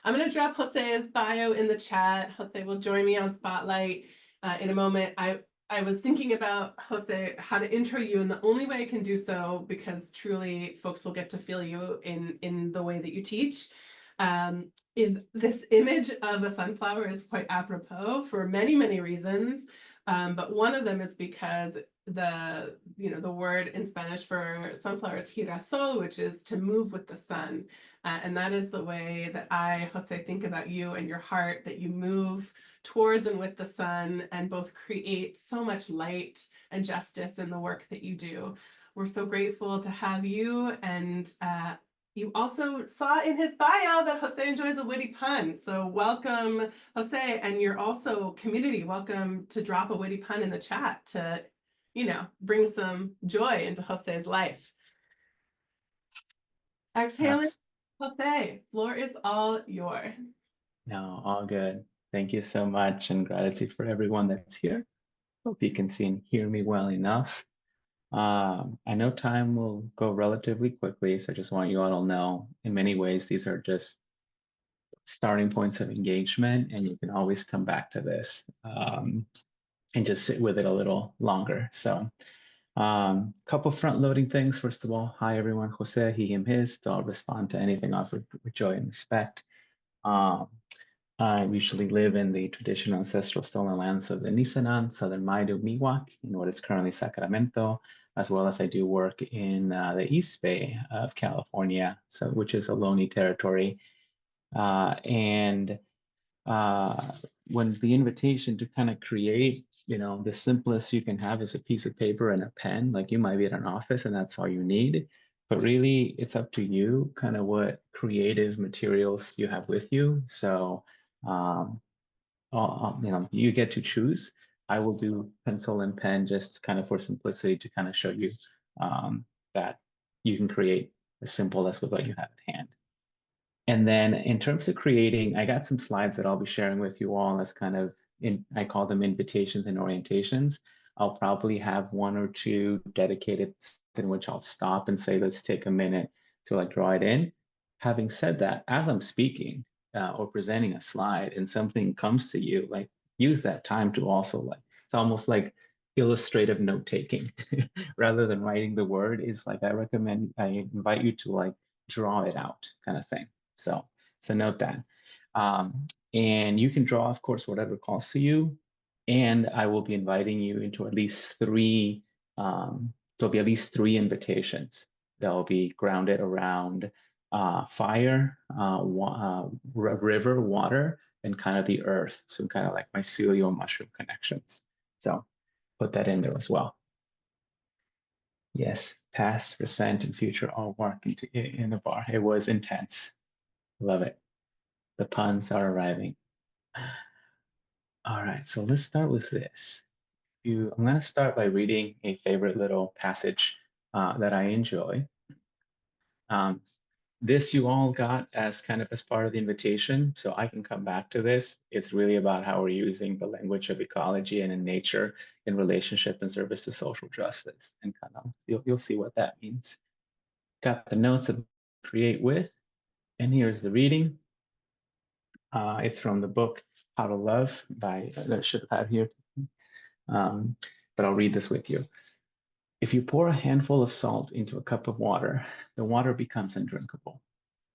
I'm going to drop Jose's bio in the chat. Jose will join me on Spotlight in a moment. I was thinking about, Jose, how to intro you, and the only way I can do so, because truly folks will get to feel you in the way that you teach, is this image of a sunflower is quite apropos for many, many reasons. But one of them is because the word in Spanish for sunflower is girasol, which is to move with the sun. And that is the way that I, Jose, think about you and your heart, that you move towards and with the sun and both create so much light and justice in the work that you do. We're so grateful to have you. And you also saw in his bio that Jose enjoys a witty pun. So welcome, Jose. And you're also community. Welcome to drop a witty pun in the chat to, bring some joy into Jose's life. Exhaling. Abs- Jose, floor is all yours. No, all good. Thank you so much, and gratitude for everyone that's here. Hope you can see and hear me well enough. I know time will go relatively quickly, so I just want you all to know, in many ways, these are just starting points of engagement, and you can always come back to this and just sit with it a little longer. So, couple front-loading things. First of all, hi everyone, Jose, he, him, his. So I'll respond to anything offered with joy and respect. Um, I usually live in the traditional ancestral stolen lands of the Nisenan, southern Maidu, Miwok, in what is currently Sacramento, as well as I do work in the East Bay of California, which is Ohlone territory. And when the invitation to kind of create, the simplest you can have is a piece of paper and a pen. Like, you might be at an office and that's all you need, but really it's up to you kind of what creative materials you have with you. So, you get to choose. I will do pencil and pen just kind of for simplicity to kind of show you that you can create as simple as with what you have at hand. And then in terms of creating, I got some slides that I'll be sharing with you all as kind of, I call them invitations and orientations. I'll probably have one or two dedicated in which I'll stop and say, let's take a minute to like draw it in. Having said that, as I'm speaking or presenting a slide and something comes to you, like, use that time to also it's almost like illustrative note taking rather than writing the word. Is like, I invite you to like draw it out kind of thing. So note that. And you can draw, of course, whatever calls to you. And I will be inviting you into at least three, there'll be at least three invitations that will be grounded around fire, river, water, and kind of the earth. So kind of like mycelial mushroom connections. So put that in there as well. Yes, past, present, and future all work in the bar. It was intense. Love it. The puns are arriving. All right, so let's start with this. I'm going to start by reading a favorite little passage that I enjoy. This you all got as kind of as part of the invitation, so I can come back to this. It's really about how we're using the language of ecology and in nature in relationship and service to social justice, and kind of you'll see what that means. Got the notes of create with, and here's the reading. It's from the book How to Love by, that I should have had here, but I'll read this with you. If you pour a handful of salt into a cup of water, the water becomes undrinkable.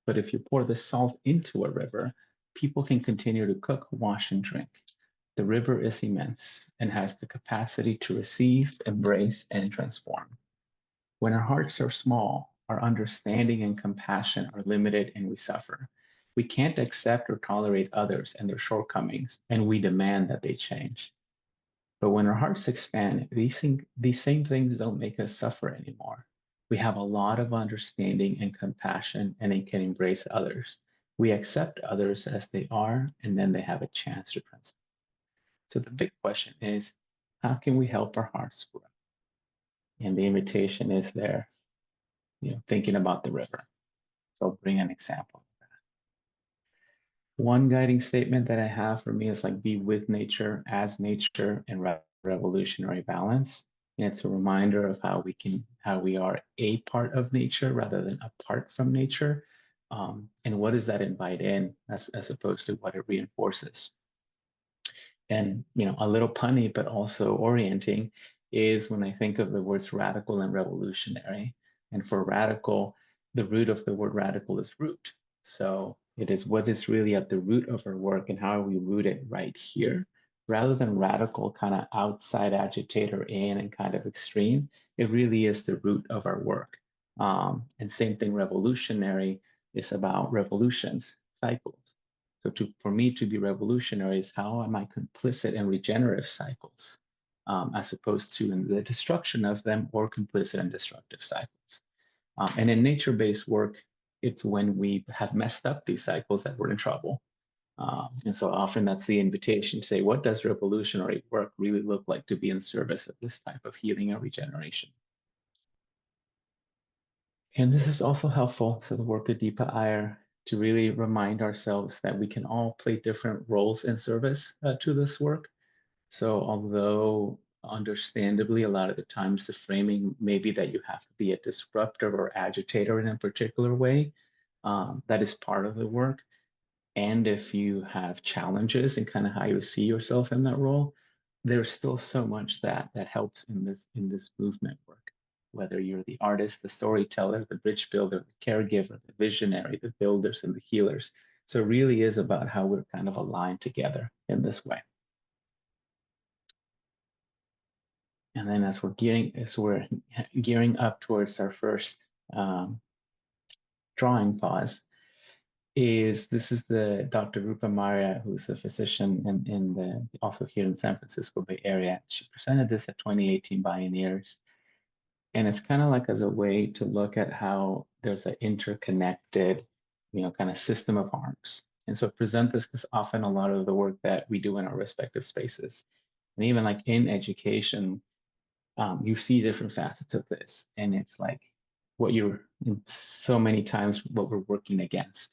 But if you pour the salt into a river, people can continue to cook, wash, and drink. The river is immense and has the capacity to receive, embrace, and transform. When our hearts are small, our understanding and compassion are limited and we suffer. We can't accept or tolerate others and their shortcomings, and we demand that they change. But when our hearts expand, these same things don't make us suffer anymore. We have a lot of understanding and compassion, and they can embrace others. We accept others as they are, and then they have a chance to transform. So the big question is, how can we help our hearts grow? And the invitation is there, thinking about the river. So I'll bring an example of that. One guiding statement that I have for me is like, be with nature, as nature, and revolutionary balance. And it's a reminder of how we are a part of nature rather than apart from nature. and what does that invite in as opposed to what it reinforces. And a little punny, but also orienting is when I think of the words radical and revolutionary. And for radical, the root of the word radical is root. So it is what is really at the root of our work and how are we rooted right here, rather than radical kind of outside agitator in and kind of extreme. It really is the root of our work. And same thing, revolutionary is about revolutions, cycles. So for me to be revolutionary is how am I complicit in regenerative cycles, as opposed to in the destruction of them or complicit in destructive cycles. And in nature-based work, it's when we have messed up these cycles that we're in trouble. And so often that's the invitation to say, what does revolutionary work really look like to be in service of this type of healing and regeneration? And this is also helpful to the work of Deepa Iyer to really remind ourselves that we can all play different roles in service to this work. So although understandably, a lot of the times the framing may be that you have to be a disruptor or agitator in a particular way, that is part of the work. And if you have challenges in kind of how you see yourself in that role, there's still so much that helps in this movement work. Whether you're the artist, the storyteller, the bridge builder, the caregiver, the visionary, the builders, and the healers. So it really is about how we're kind of aligned together in this way. And then as we're gearing up towards our first drawing pause, this is the Dr. Rupa Maria, who's a physician also here in San Francisco Bay Area. She presented this at 2018 Bioneers. And it's kind of like as a way to look at how there's an interconnected, kind of system of harms. And so present this because often a lot of the work that we do in our respective spaces, and even like in education, you see different facets of this. And it's like so many times what we're working against.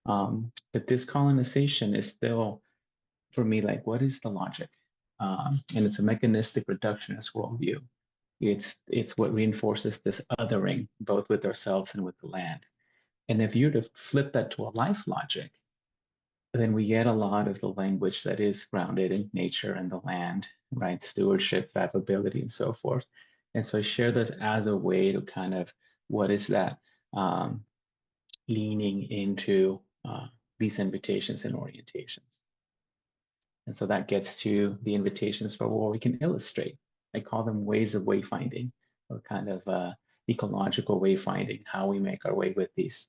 But this colonization is still, for me, like, what is the logic? And it's a mechanistic reductionist worldview. It's what reinforces this othering, both with ourselves and with the land. And if you were to flip that to a life logic, then we get a lot of the language that is grounded in nature and the land, right? Stewardship, viability, and so forth. And so I share this as a way to kind of, what is that leaning into these invitations and orientations. And so that gets to the invitations for what we can illustrate. I call them ways of wayfinding, or kind of ecological wayfinding, how we make our way with these.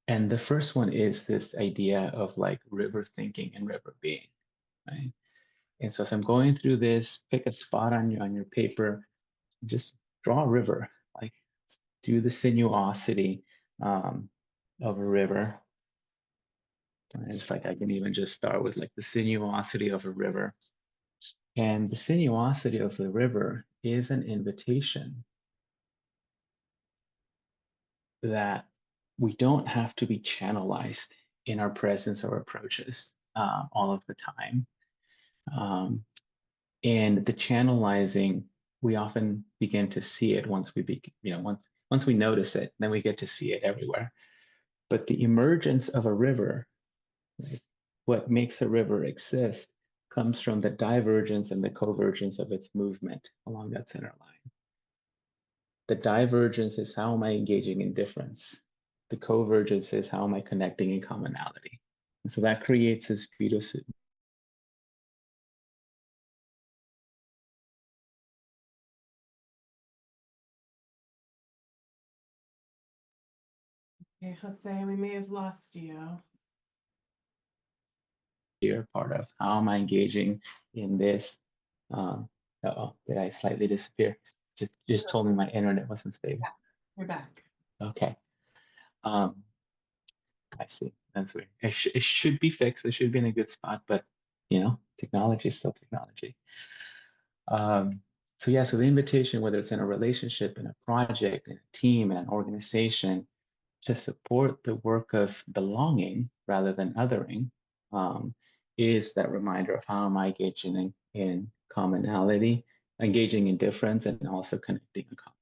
And the first one is this idea of like river thinking and river being, right? And so as I'm going through this, pick a spot on your paper, just draw a river, like do the sinuosity of a river. And it's like I can even just start with like the sinuosity of a river. And the sinuosity of the river is an invitation that we don't have to be channelized in our presence or approaches all of the time. And the channelizing, we often begin to see it once once we notice it, then we get to see it everywhere. But the emergence of a river, right, what makes a river exist, comes from the divergence and the convergence of its movement along that center line. The divergence is how am I engaging in difference? The convergence is how am I connecting in commonality? And so that creates this beautiful. Hey, Jose, we may have lost you. Part of how am I engaging in this? Did I slightly disappear? Just told me my internet wasn't stable. Yeah, you're back. Okay. I see. That's weird. It should be fixed. It should be in a good spot, but technology is still technology. So yeah, so the invitation, whether it's in a relationship, in a project, in a team, in an organization, to support the work of belonging rather than othering, is that reminder of how am I engaging in commonality, engaging in difference, and also connecting in common.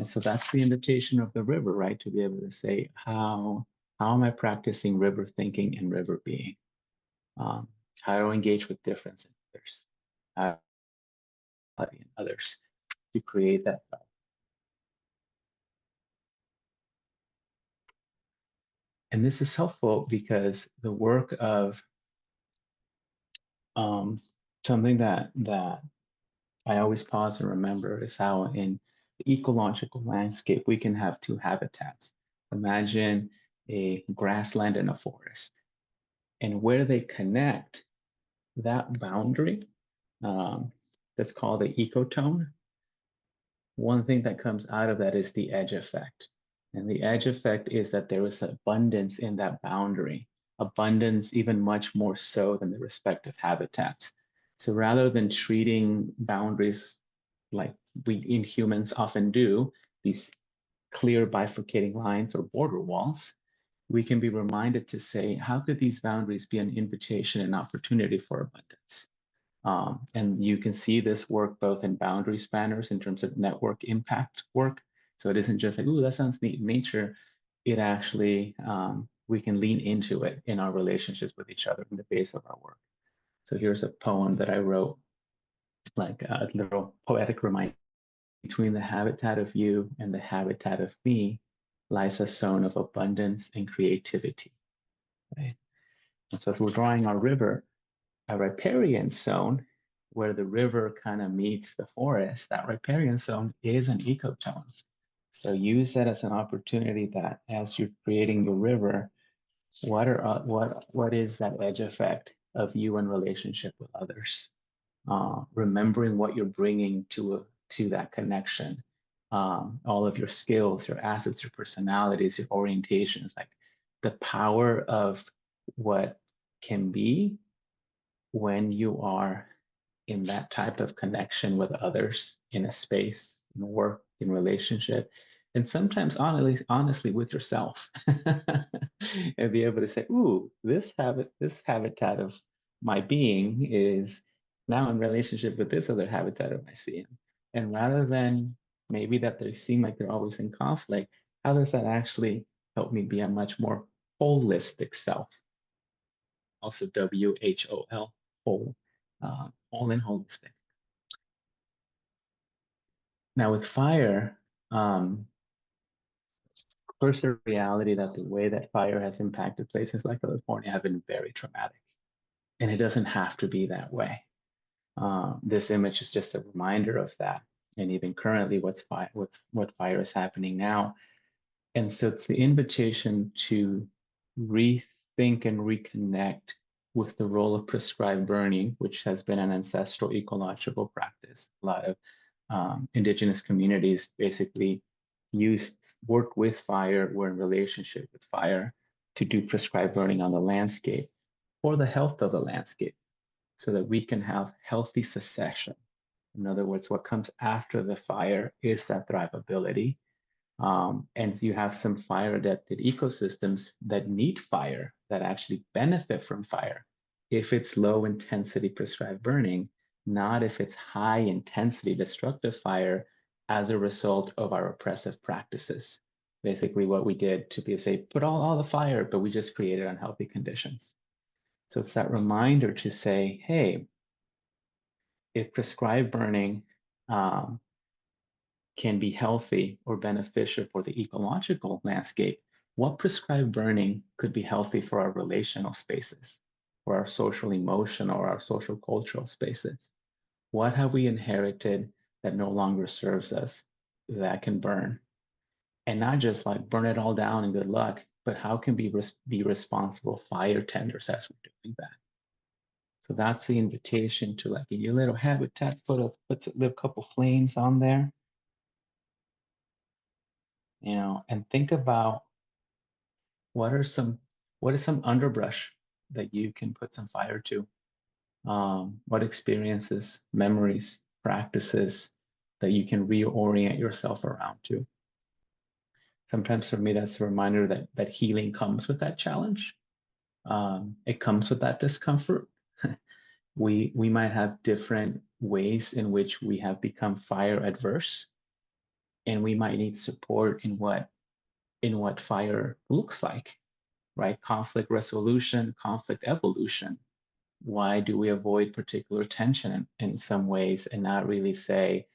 And so that's the invitation of the river, right? To be able to say, how am I practicing river thinking and river being? How to engage with difference in others, in others to create that. And this is helpful because the work of something that I always pause and remember is how in the ecological landscape, we can have two habitats. Imagine a grassland and a forest. And where they connect, that boundary, that's called the ecotone. One thing that comes out of that is the edge effect. And the edge effect is that there is abundance in that boundary, abundance even much more so than the respective habitats. So rather than treating boundaries like we in humans often do, these clear bifurcating lines or border walls, we can be reminded to say, how could these boundaries be an invitation and opportunity for abundance? And you can see this work both in boundary spanners in terms of network impact work. So it isn't just like, ooh, that sounds neat in nature. It actually, we can lean into it in our relationships with each other in the base of our work. So here's a poem that I wrote, like a little poetic reminder. Between the habitat of you and the habitat of me lies a zone of abundance and creativity. Right? And so as we're drawing our river, a riparian zone where the river kind of meets the forest, that riparian zone is an ecotone. So use that as an opportunity that as you're creating your river, what is that edge effect of you in relationship with others? Remembering what you're bringing to that connection, all of your skills, your assets, your personalities, your orientations, like the power of what can be when you are in that type of connection with others in a space, in work, in relationship, and sometimes honestly with yourself, and be able to say, "Ooh, this habitat of my being is now in relationship with this other habitat of my being," and rather than maybe that they seem like they're always in conflict, how does that actually help me be a much more holistic self? Also WHOL, whole, all in holistic. Now with fire, first the reality that the way that fire has impacted places like California have been very traumatic. And it doesn't have to be that way. This image is just a reminder of that. And even currently what fire is happening now. And so it's the invitation to rethink and reconnect with the role of prescribed burning, which has been an ancestral ecological practice. A lot of indigenous communities basically work with fire, were in relationship with fire to do prescribed burning on the landscape for the health of the landscape so that we can have healthy succession. In other words, what comes after the fire is that thrivability. And you have some fire adapted ecosystems that need fire, that actually benefit from fire. If it's low intensity prescribed burning, not if it's high intensity destructive fire as a result of our oppressive practices. Basically what we did to be say, put all the fire, but we just created unhealthy conditions. So it's that reminder to say, hey, if prescribed burning can be healthy or beneficial for the ecological landscape, what prescribed burning could be healthy for our relational spaces, for our social emotional or our social cultural spaces? What have we inherited that no longer serves us that can burn? And not just like burn it all down and good luck, but how can we be responsible fire tenders as we're doing that? So that's the invitation to, like, in your little habitat, put a couple flames on there, and think about what is some underbrush that you can put some fire to? What experiences, memories, practices that you can reorient yourself around to? Sometimes for me, that's a reminder that healing comes with that challenge. It comes with that discomfort. We might have different ways in which we have become fire adverse. and we might need support in what fire looks like, right? Conflict resolution, conflict evolution. Why do we avoid particular tension in some ways and not really say,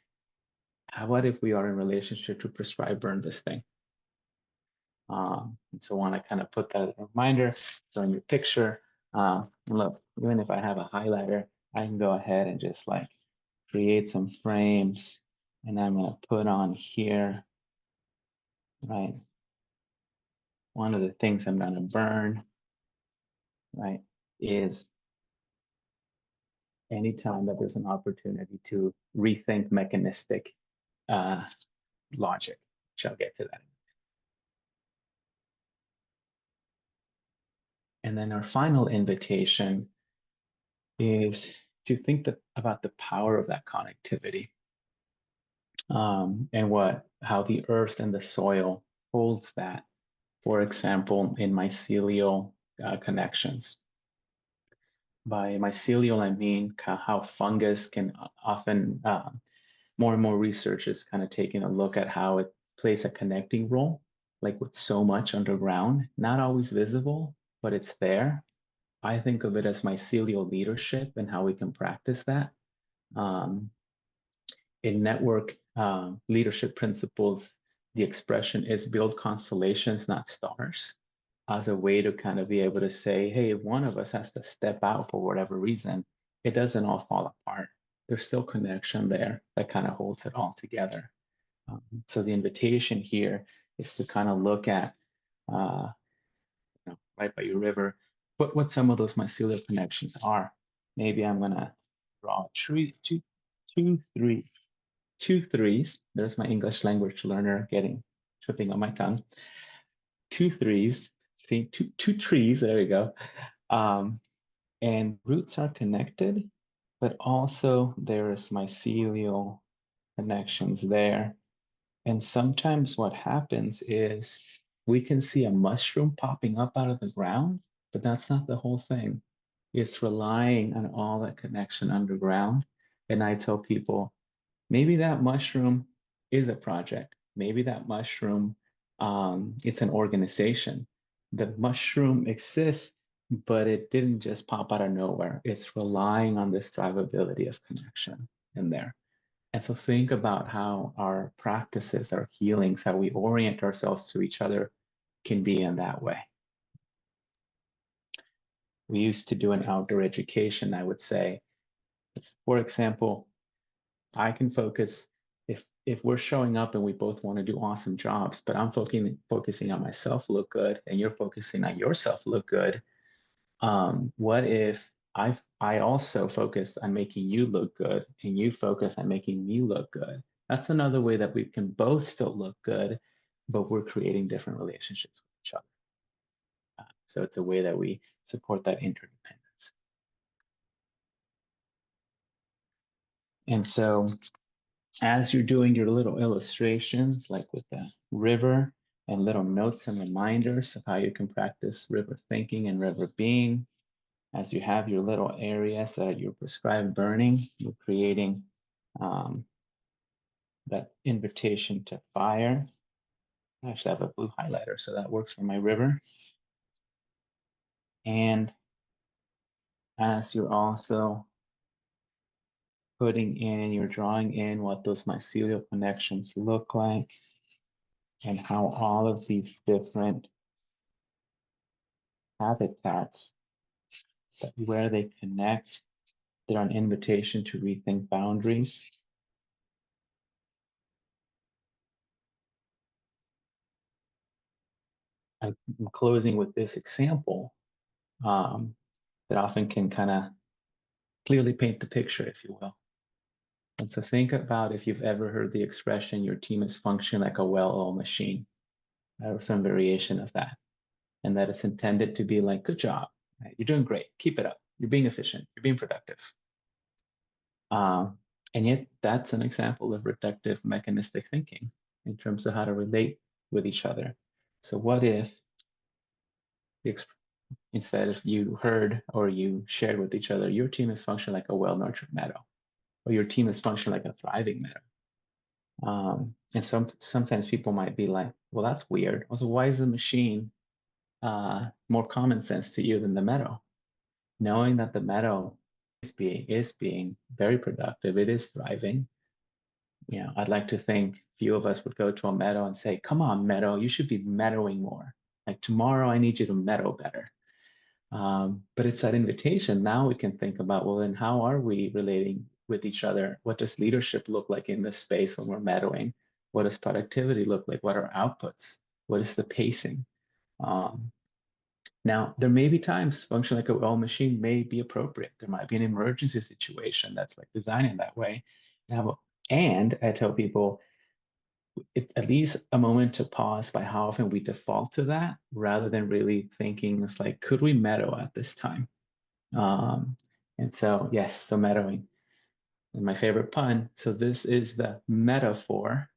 what if we are in relationship to prescribe burn this thing? And so I want to kind of put that as a reminder. So in your picture, look, even if I have a highlighter, I can go ahead and just like create some frames, and I'm going to put on here, right? One of the things I'm going to burn, right, is anytime that there's an opportunity to rethink mechanistic logic, which I'll get to that. And then our final invitation is to think about the power of that connectivity, and how the earth and the soil holds that. For example, in mycelial connections. By mycelial, I mean how fungus can often, more and more research is kind of taking a look at how it plays a connecting role, like with so much underground, not always visible, but it's there. I think of it as mycelial leadership and how we can practice that. In network leadership principles, the expression is build constellations, not stars, as a way to kind of be able to say, hey, if one of us has to step out for whatever reason, it doesn't all fall apart. There's still connection there that kind of holds it all together. So the invitation here is to kind of look at, right by your river, what some of those mycelial connections are. Maybe I'm gonna draw a tree, two threes. There's my English language learner tripping on my tongue. 2 3s. See, two trees. There we go. And roots are connected, but also there is mycelial connections there. And sometimes what happens is we can see a mushroom popping up out of the ground, but that's not the whole thing. It's relying on all that connection underground. And I tell people, maybe that mushroom is a project. Maybe that mushroom, it's an organization. The mushroom exists, but it didn't just pop out of nowhere. It's relying on this thrivability of connection in there. And so think about how our practices, our healings, how we orient ourselves to each other can be in that way. We used to do an outdoor education, I would say. For example, I can focus if we're showing up and we both want to do awesome jobs, but I'm focusing on myself look good and you're focusing on yourself look good. What if I also focus on making you look good and you focus on making me look good? That's another way that we can both still look good, but we're creating different relationships with each other. So it's a way that we support that interdependence. And so as you're doing your little illustrations, like with the river and little notes and reminders of how you can practice river thinking and river being, as you have your little areas that you're prescribed burning, you're creating that invitation to fire. I actually have a blue highlighter, so that works for my river. And as you're also you're drawing in what those mycelial connections look like and how all of these different habitats, where they connect, they're an invitation to rethink boundaries. I'm closing with this example that often can kind of clearly paint the picture, if you will. And so think about if you've ever heard the expression, your team is functioning like a well-oiled machine, or some variation of that. And that it's intended to be like, good job, right? You're doing great, keep it up. You're being efficient, you're being productive. And yet that's an example of reductive mechanistic thinking in terms of how to relate with each other. So what if instead of you heard or you shared with each other, your team is functioning like a well-nurtured meadow, or your team is functioning like a thriving meadow. And sometimes people might be like, well, that's weird. Also, why is the machine more common sense to you than the meadow? Knowing that the meadow is being very productive, it is thriving. I'd like to think few of us would go to a meadow and say, come on, meadow, you should be meadowing more. Like tomorrow, I need you to meadow better. But it's that invitation. Now we can think about, well, then how are we relating with each other? What does leadership look like in this space when we're meadowing? What does productivity look like? What are outputs? What is the pacing? Um, Now, there may be times function like a well machine may be appropriate. There might be an emergency situation that's like designing that way. Now, and I tell people it's at least a moment to pause by how often we default to that rather than really thinking it's like, could we meadow at this time? Um, and so, yes, so meadowing. And my favorite pun. So this is the metaphor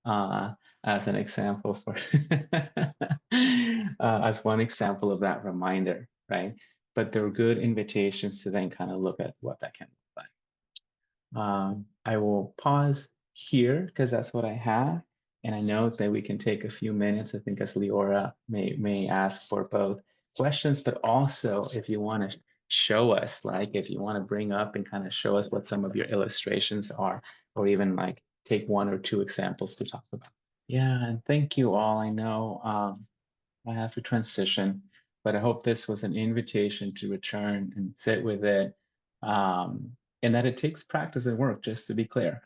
as an example for as one example of that reminder, right? But they're good invitations to then kind of look at what that can look like. I will pause here because that's what I have. And I know that we can take a few minutes, I think, as Leora may ask for both questions, but also if you want to show us, like if you want to bring up and kind of show us what some of your illustrations are, or even like take one or two examples to talk about. Yeah, and thank you all. I know I have to transition, but I hope this was an invitation to return and sit with it. And that it takes practice and work, just to be clear.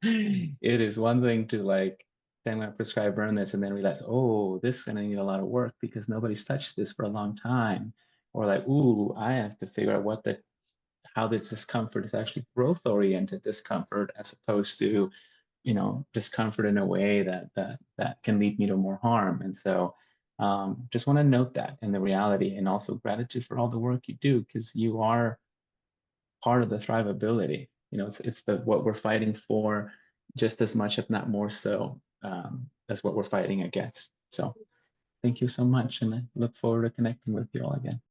It is one thing to like, say I'm gonna prescribe burn this and then realize, oh, this is gonna need a lot of work because nobody's touched this for a long time. Or like, ooh, I have to figure out how this discomfort is actually growth-oriented discomfort as opposed to discomfort in a way that can lead me to more harm. And so just want to note that in the reality, and also gratitude for all the work you do, because you are part of the thrivability. It's the what we're fighting for just as much, if not more so, as what we're fighting against. So thank you so much, and I look forward to connecting with you all again.